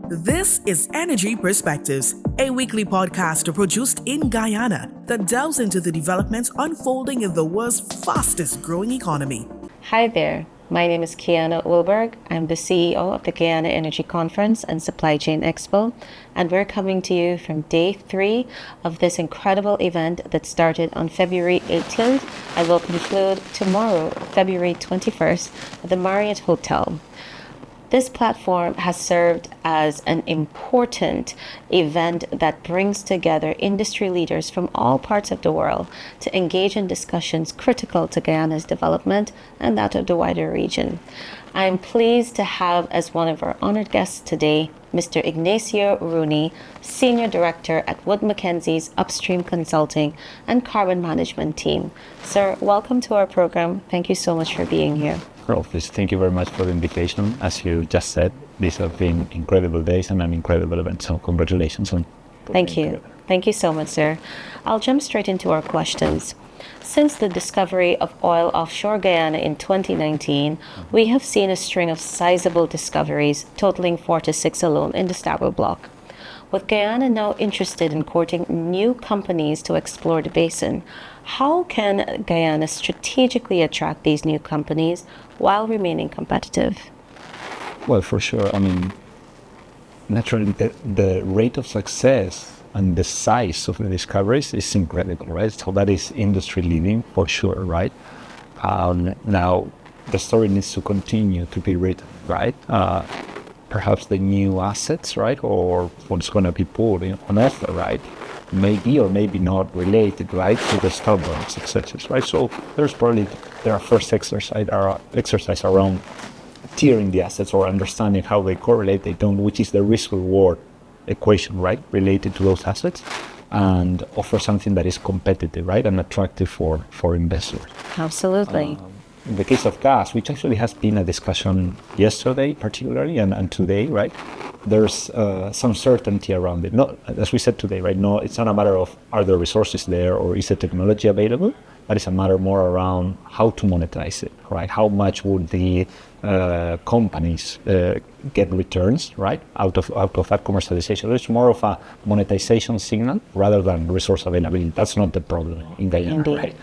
This is Energy Perspectives, a weekly podcast produced in Guyana that delves into the developments unfolding in the world's fastest growing economy. Hi there, my name is Kiana Wilberg. I'm the CEO of the Guyana Energy Conference and Supply Chain Expo, and we're coming to you from day 3 of this incredible event that started on February 18th and will conclude tomorrow, February 21st, at the Marriott Hotel. This platform has served as an important event that brings together industry leaders from all parts of the world to engage in discussions critical to Guyana's development and that of the wider region. I'm pleased to have as one of our honored guests today, Mr. Ignacio Rooney, Senior Director at Mackenzie's Upstream Consulting and Carbon Management Team. Sir, welcome to our program. Thank you so much for being here. Well, please, thank you very much for the invitation. As you just said, these have been incredible days and an incredible event, so congratulations on Thank you. Thank you so much, sir. I'll jump straight into our questions. Since the discovery of oil offshore Guyana in 2019, we have seen a string of sizable discoveries, totaling 4 to 6 alone in the Stabroek Block. With Guyana now interested in courting new companies to explore the basin, how can Guyana strategically attract these new companies while remaining competitive? Well, for sure. I mean, naturally, the rate of success and the size of the discoveries is incredible, right? So that is industry leading for sure, right? Now, the story needs to continue to be written, right? Perhaps the new assets, right, or what's going to be put on offer, right, maybe or maybe not related, right, to the Stabroek successes, right? So there are first exercise around tiering the assets or understanding how they correlate, which is the risk-reward equation, right, related to those assets, and offer something that is competitive, right, and attractive for investors. Absolutely. In the case of gas, which actually has been a discussion yesterday, particularly, and today, right? There's some certainty around it. Not, as we said today, right? No, it's not a matter of are there resources there or is the technology available. That is a matter more around how to monetize it, right? How much would the companies get returns, right, out of that commercialization? It's more of a monetization signal rather than resource availability. That's not the problem in Guyana, right?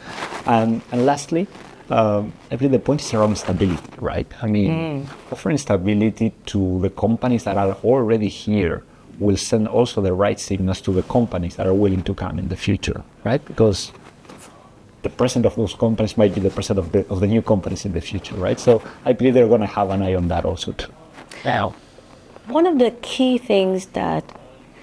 And lastly, I believe the point is around stability, right? I mean, offering stability to the companies that are already here will send also the right signals to the companies that are willing to come in the future, right? Because the present of those companies might be the present of the new companies in the future, right? So I believe they're going to have an eye on that also too. Now, one of the key things that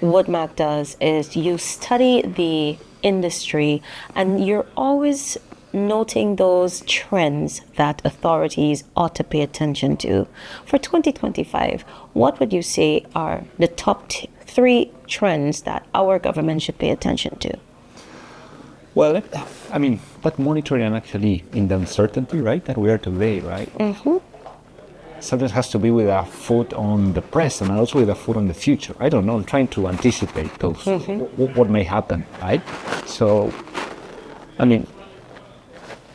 Woodmac does is you study the industry and you're always noting those trends that authorities ought to pay attention to. For 2025, what would you say are the top 3 trends that our government should pay attention to? Well, I mean, but monitoring and actually in the uncertainty, right, that we are today, right? Mm-hmm. Sometimes has to be with a foot on the present and also with a foot on the future. I don't know, trying to anticipate those, what may happen, right? So, I mean,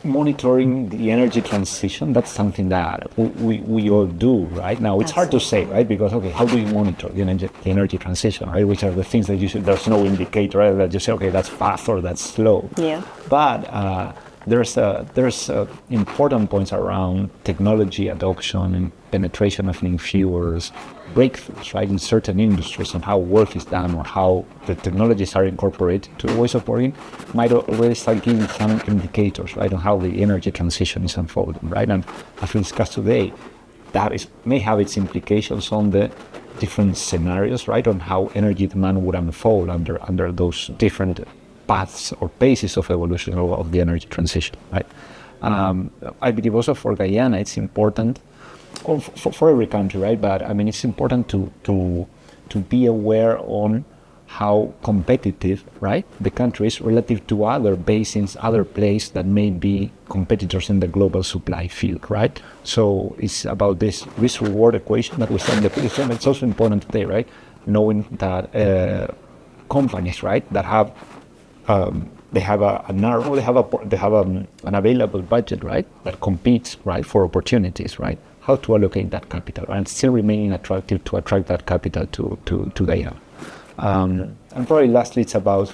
monitoring the energy transition, that's something that we all do right now. It's hard to say, right? Because, okay, how do you monitor the energy transition, right? Which are the things that there's no indicator, right? That you say, okay, that's fast or that's slow. Yeah. But there's important points around technology adoption and penetration of new fuels, breakthroughs, right, in certain industries on how work is done or how the technologies are incorporated to ways of working, might already start giving some indicators, right, on how the energy transition is unfolding, right? And as we discussed today, that may have its implications on the different scenarios, right, on how energy demand would unfold under those different paths or paces of evolution of the energy transition, right? I believe also for Guyana, it's important, or for every country, right? But I mean, it's important to be aware on how competitive, right, the country is relative to other basins, other places that may be competitors in the global supply field, right? So it's about this risk-reward equation that we saw in the previous time. It's also important today, right? Knowing that companies, right, that have they have an available budget, right, that competes, right, for opportunities, right? how to allocate that capital and still remaining attractive to attract that capital to Guyana. And probably lastly, it's about,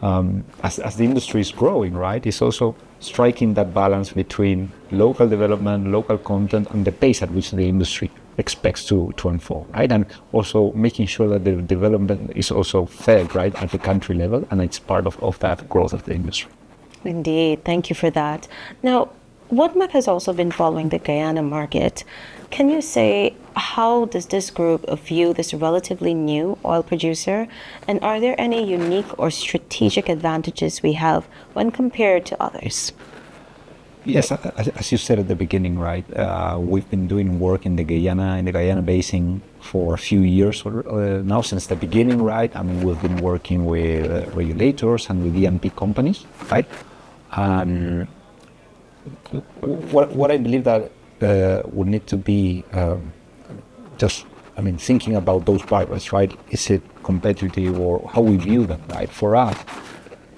as the industry is growing, right, it's also striking that balance between local development, local content, and the pace at which the industry expects to unfold, right? And also making sure that the development is also fed, right, at the country level, and it's part of that growth of the industry. Indeed. Thank you for that. Now, WoodMac has also been following the Guyana market. Can you say, how does this group view this relatively new oil producer? And are there any unique or strategic advantages we have when compared to others? Yes, as you said at the beginning, right, we've been doing work in the Guyana basin for a few years now, since the beginning, right? I mean, we've been working with regulators and with E&P companies, right? What I believe that would need to be thinking about those barrels, right? Is it competitive, or how we view them, right? For us,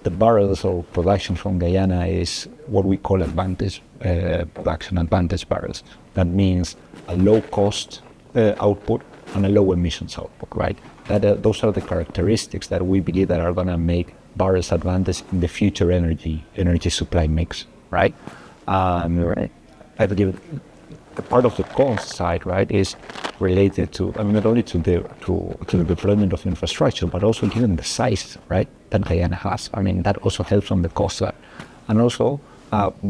the barrels or production from Guyana is what we call advantage production, advantage barrels. That means a low cost output and a low emissions output, right? Those are the characteristics that we believe that are going to make barrels advantage in the future energy supply mix, right? Right. I believe the part of the cost side, right, is related to, I mean, not only to the deployment of infrastructure, but also given the size, right, that Guyana has. I mean, that also helps on the cost side. And also,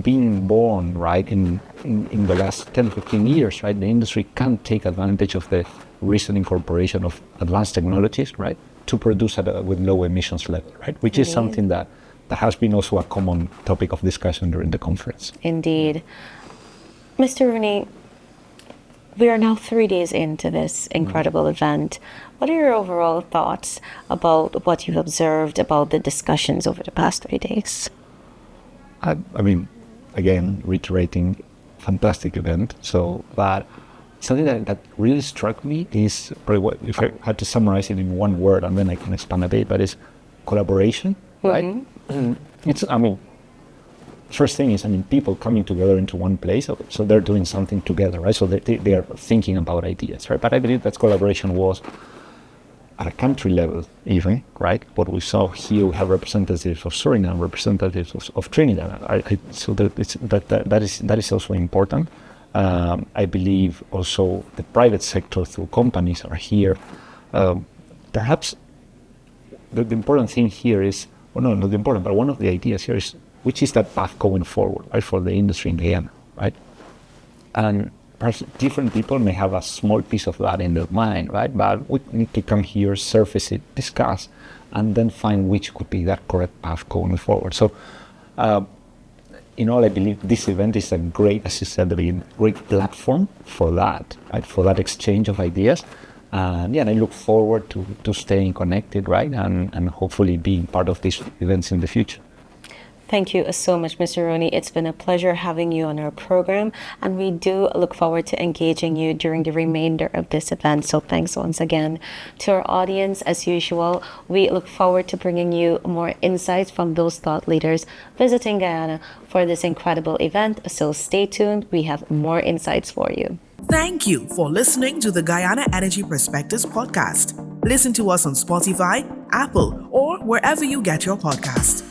being born, right, in the last 10, 15 years, right, the industry can take advantage of the recent incorporation of advanced technologies, right, to produce with low emissions level, right, which is something that has been also a common topic of discussion during the conference. Indeed. Mr. Rooney, we are now 3 days into this incredible event. What are your overall thoughts about what you've observed, about the discussions over the past 3 days? I mean, again, reiterating, fantastic event. So, but something that really struck me is, probably if I had to summarize it in one word, and then I can expand a bit, but it's collaboration, right? It's, I mean, first thing is, I mean, people coming together into one place, so they're doing something together, right? So they are thinking about ideas, right? But I believe that collaboration was at a country level even, right? What we saw here, we have representatives of Suriname, representatives of Trinidad. So that is also important. I believe also the private sector through companies are here. Perhaps the important thing here is, well, no, not important, but one of the ideas here is, which is that path going forward, right, for the industry in Guyana, right? And perhaps different people may have a small piece of that in their mind, right? But we need to come here, surface it, discuss, and then find which could be that correct path going forward. So, in all, I believe this event is a great, as you said, a great platform for that, right? For that exchange of ideas. And I look forward to staying connected, right? And hopefully being part of these events in the future. Thank you so much, Mr. Rooney. It's been a pleasure having you on our program, and we do look forward to engaging you during the remainder of this event. So thanks once again. To our audience, as usual, we look forward to bringing you more insights from those thought leaders visiting Guyana for this incredible event. So stay tuned. We have more insights for you. Thank you for listening to the Guyana Energy Perspectives podcast. Listen to us on Spotify, Apple, or wherever you get your podcasts.